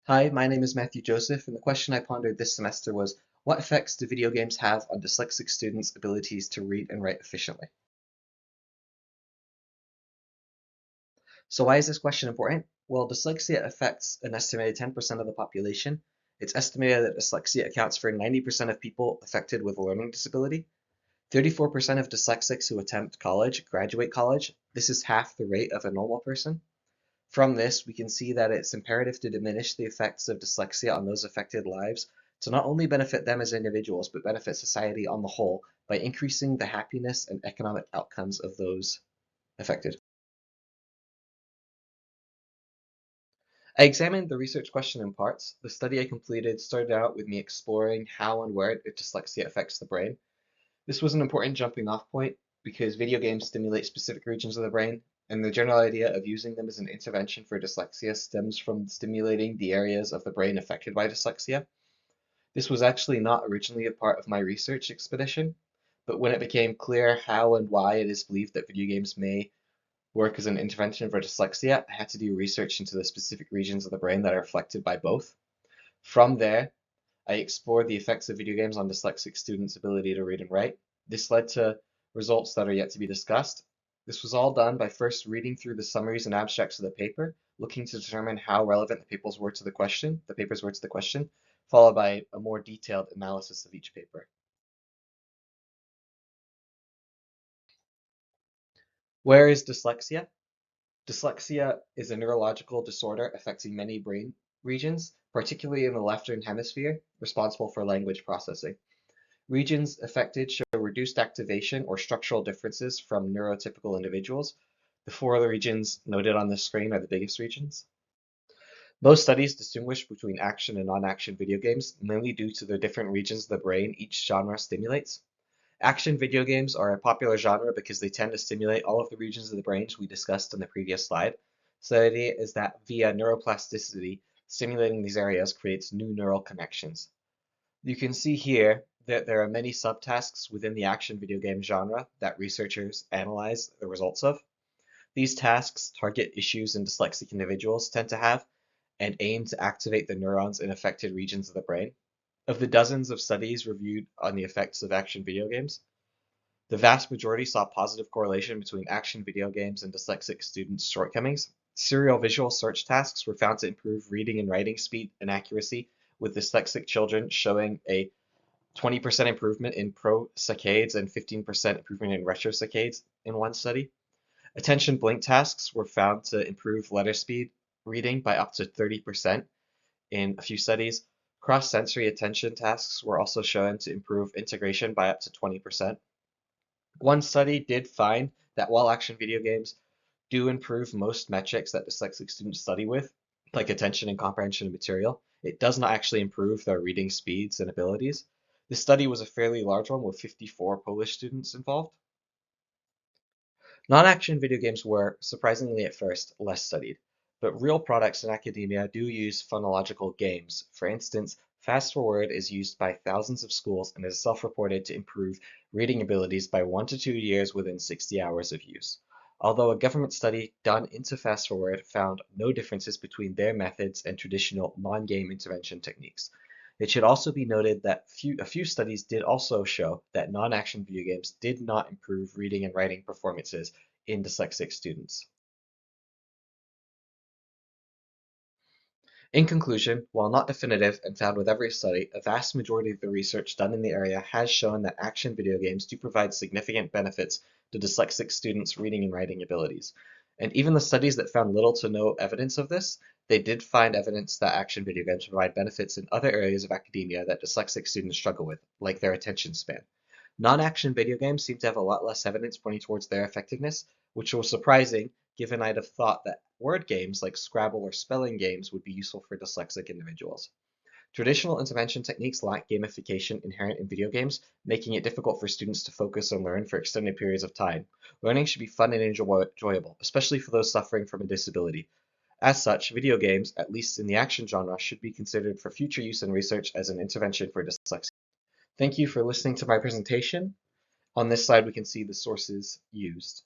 Hi, my name is Matthew Joseph, and the question I pondered this semester was, what effects do video games have on dyslexic students' abilities to read and write efficiently? So why is this question important? Well, dyslexia affects an estimated 10% of the population. It's estimated that dyslexia accounts for 90% of people affected with a learning disability. 34% of dyslexics who attempt college graduate college. This is half the rate of a normal person. From this, we can see that it's imperative to diminish the effects of dyslexia on those affected lives to not only benefit them as individuals, but benefit society on the whole by increasing the happiness and economic outcomes of those affected. I examined the research question in parts. The study I completed started out with me exploring how and where dyslexia affects the brain. This was an important jumping off point because video games stimulate specific regions of the brain, and the general idea of using them as an intervention for dyslexia stems from stimulating the areas of the brain affected by dyslexia. This was actually not originally a part of my research expedition, but when it became clear how and why it is believed that video games may work as an intervention for dyslexia, I had to do research into the specific regions of the brain that are affected by both. From there, I explored the effects of video games on dyslexic students' ability to read and write. This led to results that are yet to be discussed. This was all done by first reading through the summaries and abstracts of the paper, looking to determine how relevant the papers were to the question, followed by a more detailed analysis of each paper. Where is dyslexia? Dyslexia is a neurological disorder affecting many brain regions, particularly in the left hemisphere, responsible for language processing. Regions affected show reduced activation or structural differences from neurotypical individuals. The four other regions noted on the screen are the biggest regions. Most studies distinguish between action and non-action video games, mainly due to the different regions of the brain each genre stimulates. Action video games are a popular genre because they tend to stimulate all of the regions of the brain we discussed in the previous slide. So the idea is that via neuroplasticity, stimulating these areas creates new neural connections. You can see here that there are many subtasks within the action video game genre that researchers analyze the results of. These tasks target issues in dyslexic individuals tend to have and aim to activate the neurons in affected regions of the brain. Of the dozens of studies reviewed on the effects of action video games, the vast majority saw positive correlation between action video games and dyslexic students' shortcomings. Serial visual search tasks were found to improve reading and writing speed and accuracy, with dyslexic children showing a 20% improvement in pro-saccades and 15% improvement in retrosaccades in one study. Attention blink tasks were found to improve letter speed reading by up to 30% in a few studies. Cross-sensory attention tasks were also shown to improve integration by up to 20%. One study did find that while action video games do improve most metrics that dyslexic students study with, like attention and comprehension of material, it does not actually improve their reading speeds and abilities. This study was a fairly large one with 54 Polish students involved. Non-action video games were, surprisingly at first, less studied, but real products in academia do use phonological games. For instance, Fast Forward is used by thousands of schools and is self-reported to improve reading abilities by 1 to 2 years within 60 hours of use. Although a government study done into Fast Forward found no differences between their methods and traditional non-game intervention techniques. It should also be noted that a few studies did also show that non-action video games did not improve reading and writing performances in dyslexic students. In conclusion, while not definitive and found with every study, a vast majority of the research done in the area has shown that action video games do provide significant benefits to dyslexic students' reading and writing abilities. And even the studies that found little to no evidence of this, they did find evidence that action video games provide benefits in other areas of academia that dyslexic students struggle with, like their attention span. Non-action video games seem to have a lot less evidence pointing towards their effectiveness, which was surprising given I'd have thought that word games like Scrabble or spelling games would be useful for dyslexic individuals. Traditional intervention techniques lack gamification inherent in video games, making it difficult for students to focus and learn for extended periods of time. Learning should be fun and enjoyable, especially for those suffering from a disability. As such, video games, at least in the action genre, should be considered for future use in research as an intervention for dyslexia. Thank you for listening to my presentation. On this slide, we can see the sources used.